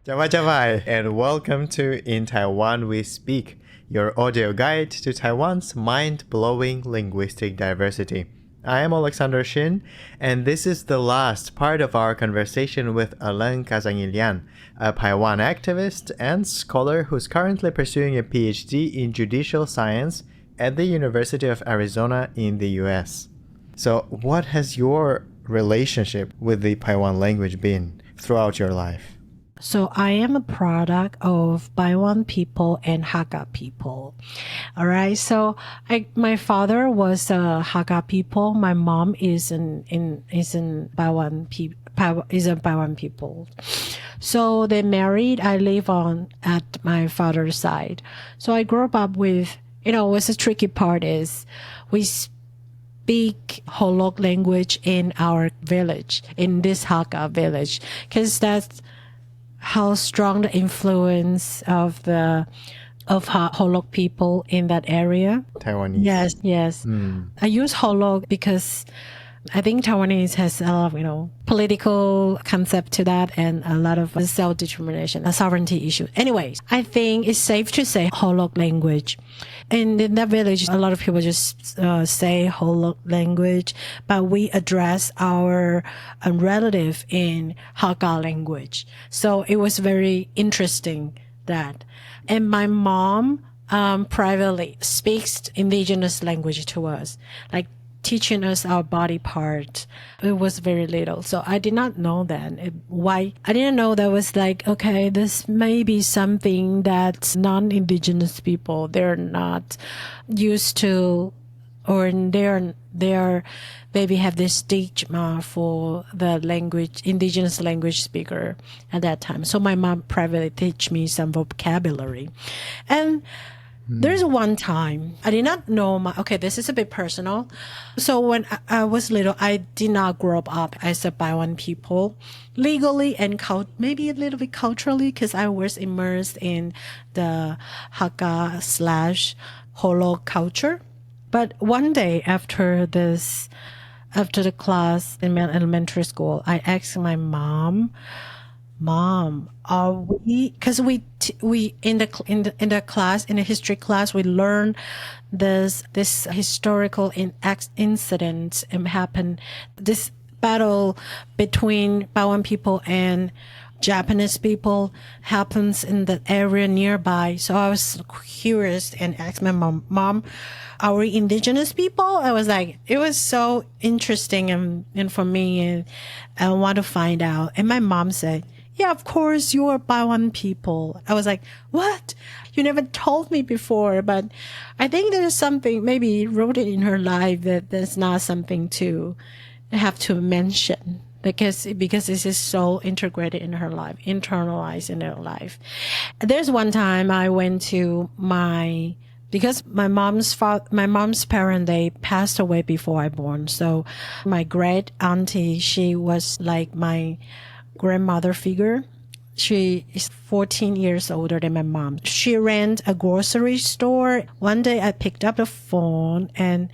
Java Java, and welcome to In Taiwan We Speak, your audio guide to Taiwan's mind-blowing linguistic diversity. I am Oleksandr Shyn, and this is the last part of our conversation with Eleng Kazangiljan, a Paiwan activist and scholar who's currently pursuing a PhD in judicial science at the University of Arizona in the US. So, what has your relationship with the Paiwan language been throughout your life? So I am a product of Paiwan people and Hakka people. All right. So my father was a Hakka people. My mom is a Paiwan people. So they married. I live at my father's side. So I grew up with, what's the tricky part is we speak Holok language in our village, in this Hakka village, because that's how strong the influence of Holok people in that area. Taiwanese. Yes. I use Holok because I think Taiwanese has a lot of, political concept to that and a lot of self-determination, a sovereignty issue. Anyways, I think it's safe to say Holok language. And in that village, a lot of people just say Holok language, but we address our relative in Hakka language. So it was very interesting that. And my mom privately speaks indigenous language to us, like teaching us our body part. It was very little. So I did not know then why. I didn't know that was like, okay, this may be something that non-indigenous people, they're not used to, or they're maybe have this stigma for the language, indigenous language speaker at that time. So my mom privately teach me some vocabulary. And there's one time I did not know this is a bit personal. So when I was little, I did not grow up as a Paiwan people legally and maybe a little bit culturally because I was immersed in the Hakka / Holok culture. But one day after the class in my elementary school, I asked my mom, are we? Because we in the class, in the history class, we learned this historical incident happened. This battle between Paiwan people and Japanese people happens in the area nearby. So I was curious and asked my mom, are we indigenous people? I was like, it was so interesting and for me, and I want to find out. And my mom said, yeah, of course, you're Paiwan people. I was like, what? You never told me before, but I think there's something, maybe wrote it in her life that there's not something to have to mention because this is so integrated in her life, internalized in her life. There's one time I went to because my mom's parents, they passed away before I born. So my great auntie, she was like my grandmother figure. She is 14 years older than my mom. She ran a grocery store. One day I picked up the phone and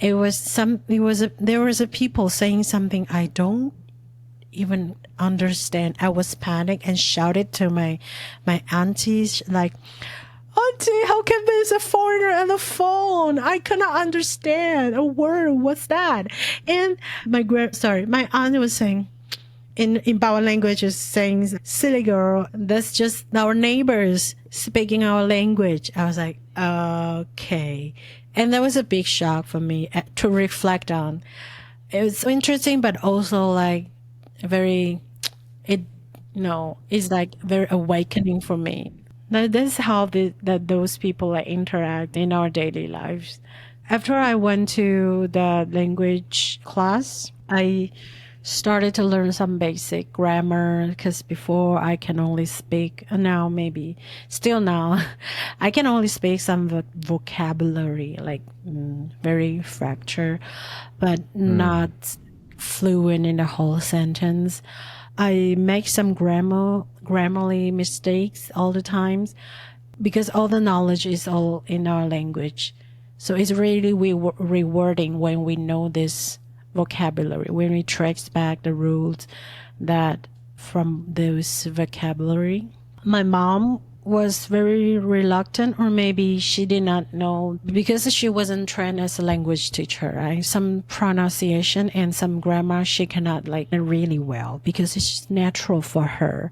there was a people saying something I don't even understand. I was panicked and shouted to my aunties like, Auntie, how can there's a foreigner on the phone? I cannot understand a word. What's that? And my aunt was saying, in Paiwan language is saying, silly girl, that's just our neighbors speaking our language. I was like, okay. And that was a big shock for me to reflect on. It was interesting, but also like it's like very awakening for me. That's how that those people like interact in our daily lives. After I went to the language class, I started to learn some basic grammar because before I can only speak, now maybe still now, I can only speak some vocabulary, like very fractured, but not fluent in the whole sentence. I make some grammarly mistakes all the times because all the knowledge is all in our language. So it's really rewarding when we know this vocabulary, when we trace back the rules that from those vocabulary. My mom was very reluctant, or maybe she did not know because she wasn't trained as a language teacher, right? Some pronunciation and some grammar she cannot like really well because it's natural for her.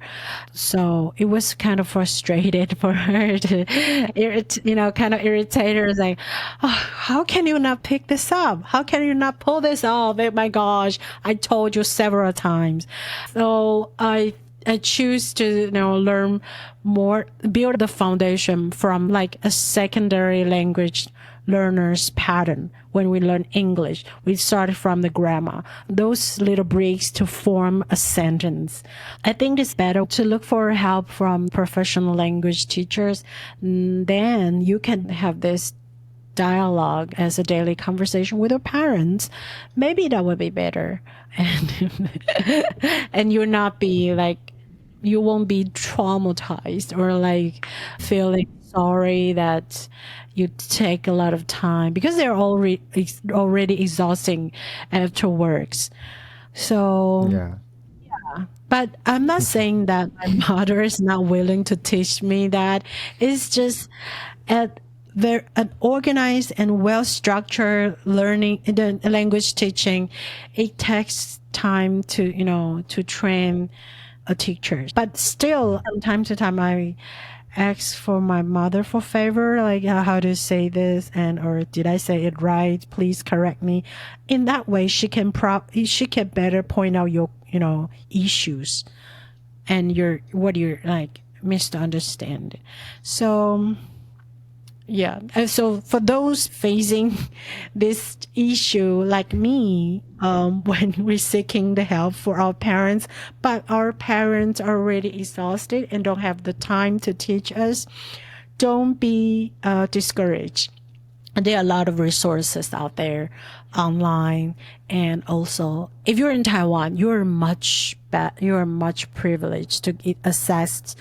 So it was kind of frustrated for her to, kind of irritate her. Like, oh, how can you not pick this up? How can you not pull this off? Oh my gosh, I told you several times. So I choose to learn more, build the foundation from like a secondary language learner's pattern. When we learn English, we start from the grammar, those little breaks to form a sentence. I think it's better to look for help from professional language teachers. Then you can have this dialogue as a daily conversation with your parents. Maybe that would be better. And and you'll not be like, you won't be traumatized or like feeling sorry that you take a lot of time because they're already exhausting afterwards. So Yeah. but I'm not saying that my mother is not willing to teach me that. It's just at an organized and well-structured learning, the language teaching, it takes time to train a teacher. But still, from time to time, I ask for my mother for favor, like how to say this, or did I say it right? Please correct me. In that way, she can better point out your issues and what you're like misunderstand. So yeah. And so for those facing this issue like me, when we're seeking the help for our parents, but our parents are already exhausted and don't have the time to teach us, don't be discouraged. And there are a lot of resources out there online. And also, if you're in Taiwan, you're much privileged to access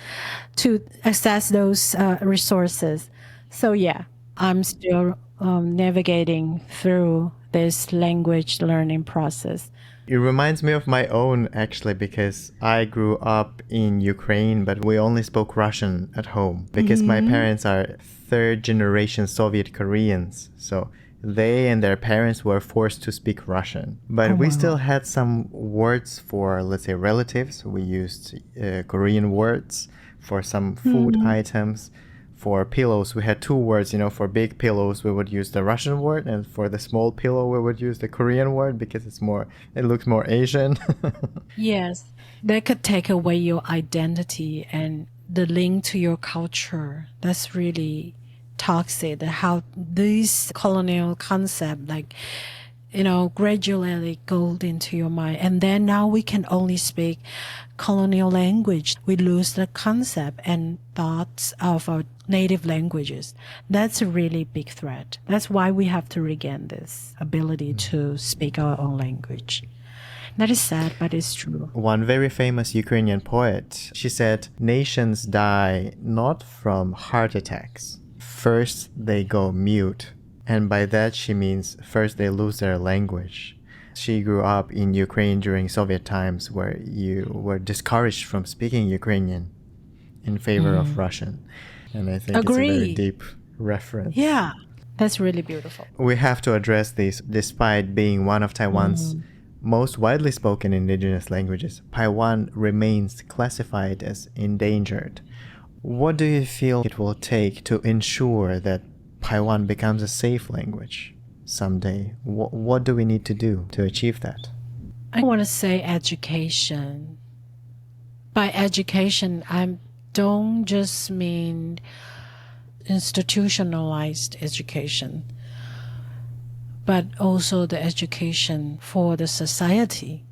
those resources. So yeah, I'm still navigating through this language learning process. It reminds me of my own, actually, because I grew up in Ukraine, but we only spoke Russian at home because my parents are third generation Soviet Koreans. So they and their parents were forced to speak Russian. But we still had some words for, let's say, relatives. We used Korean words for some food items. For pillows, we had two words, for big pillows, we would use the Russian word, and for the small pillow, we would use the Korean word because it looks more Asian. Yes, that could take away your identity and the link to your culture. That's really toxic. How this colonial concept, like, gradually go into your mind. And then now we can only speak colonial language. We lose the concept and thoughts of our native languages. That's a really big threat. That's why we have to regain this ability to speak our own language. That is sad, but it's true. One very famous Ukrainian poet, she said, nations die not from heart attacks. First, they go mute. And by that, she means first they lose their language. She grew up in Ukraine during Soviet times where you were discouraged from speaking Ukrainian in favor of Russian. And I think it's a very deep reference. Yeah, that's really beautiful. We have to address this. Despite being one of Taiwan's most widely spoken indigenous languages, Paiwan remains classified as endangered. What do you feel it will take to ensure that Paiwan becomes a safe language someday? What do we need to do to achieve that? I want to say education. By education, I don't just mean institutionalized education, but also the education for the society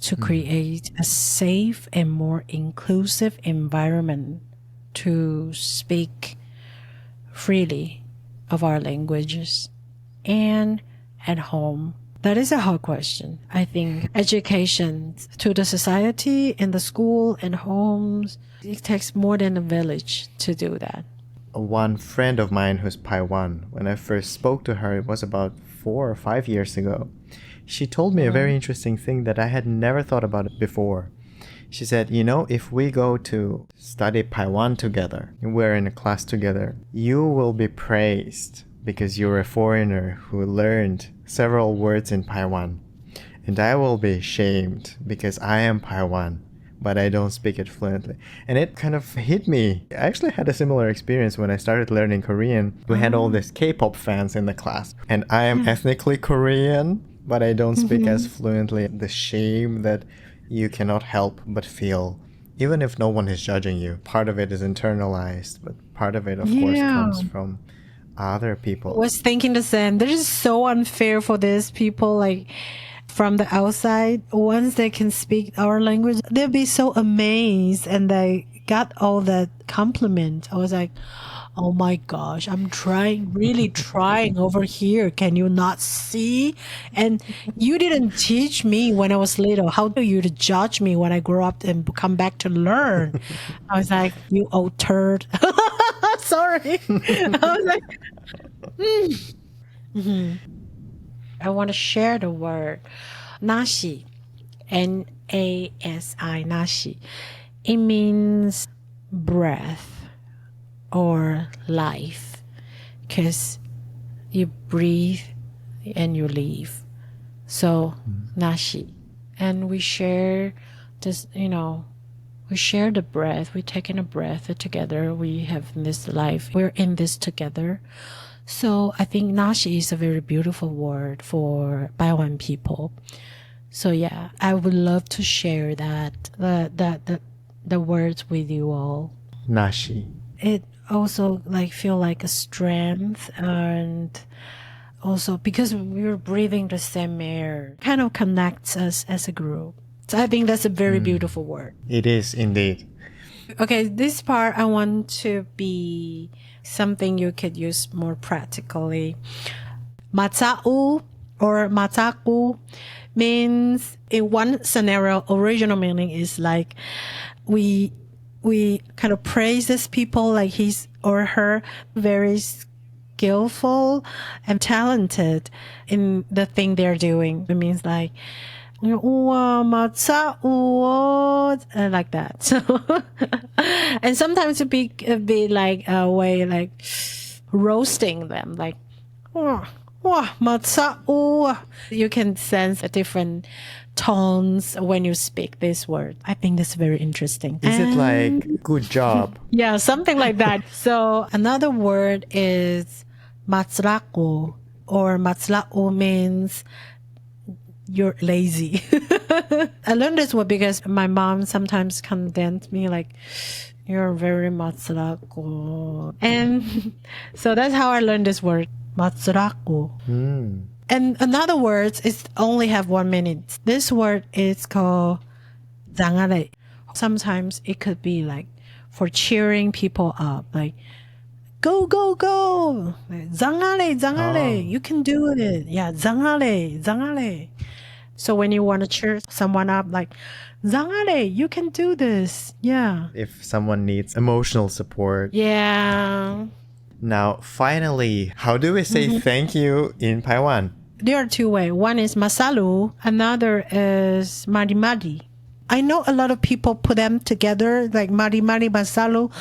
to create a safe and more inclusive environment to speak freely of our languages and at home. That is a hard question. I think education to the society, in the school and homes, it takes more than a village to do that. One friend of mine who's Paiwan, when I first spoke to her, it was about 4 or 5 years ago. She told me a very interesting thing that I had never thought about before. She said, if we go to study Paiwan together, we're in a class together, you will be praised because you're a foreigner who learned several words in Paiwan. And I will be shamed because I am Paiwan, but I don't speak it fluently. And it kind of hit me. I actually had a similar experience when I started learning Korean. We had all these K-pop fans in the class, and I am ethnically Korean, but I don't speak as fluently. The shame that you cannot help but feel, even if no one is judging you. Part of it is internalized, but part of it, of course, comes from other people. I was thinking the same. This is so unfair for these people, like from the outside. Once they can speak our language, they'll be so amazed, and they got all that compliment. I was like, oh my gosh, I'm trying, really trying over here. Can you not see? And you didn't teach me when I was little. How do you judge me when I grow up and come back to learn? I was like, you old turd. Sorry. I was like, I want to share the word nasi, N-A-S-I, nasi. It means breath or life, because you breathe and you leave. So nasi, and we share this, we share the breath. We take in a breath together. We have this life. We're in this together. So I think nasi is a very beautiful word for Paiwan people. So yeah, I would love to share the words with you all. Nashi. It also feel like a strength, and also because we're breathing the same air, kind of connects us as a group. So I think that's a very beautiful word. It is indeed. Okay, this part I want to be something you could use more practically. Matsa'u or mataku means, in one scenario, original meaning is like we kind of praise this people, like he's or her very skillful and talented in the thing they're doing. It means like, like that. So, and sometimes it be like a way like roasting them, like, you can sense a different tones when you speak this word. I think that's very interesting. Is it like good job? Yeah, something like that. So another word is matsuraku, or matsuraku means you're lazy. I learned this word because my mom sometimes condemns me like, you're very matsuraku. And so that's how I learned this word, matsuraku. And another word is only have 1 minute. This word is called zangale. Sometimes it could be like for cheering people up, like, go, go, go. Zangale, zangale. You can do it. Yeah, zangale, zangale. So when you want to cheer someone up, like, zangale, you can do this. Yeah. If someone needs emotional support. Yeah. Now, finally, how do we say thank you in Paiwan? There are two ways. One is masalu. Another is mari mari. I know a lot of people put them together, like mari mari, masalu.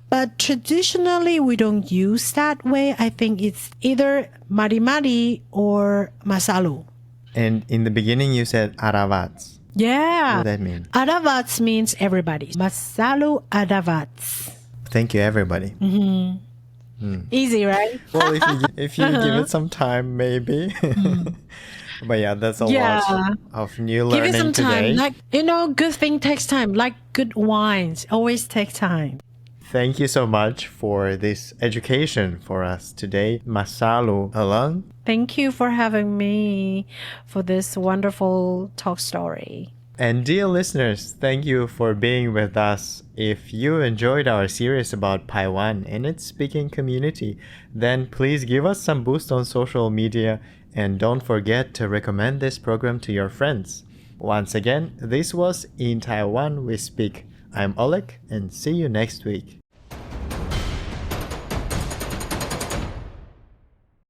But traditionally, we don't use that way. I think it's either mari mari or masalu. And in the beginning, you said aravats. Yeah. What does that mean? Aravats means everybody. Masalu aravats. Thank you, everybody. Easy, right? Well, if you give it some time, maybe. But yeah, that's a lot of new learning Give it some today. time. Like, good thing takes time. Like good wines, always take time. Thank you so much for this education for us today. Masalu Eleng. Thank you for having me for this wonderful talk story. And dear listeners, thank you for being with us. If you enjoyed our series about Paiwan and its speaking community, then please give us some boost on social media, and don't forget to recommend this program to your friends. Once again, this was In Taiwan We Speak. I'm Oleg, and see you next week.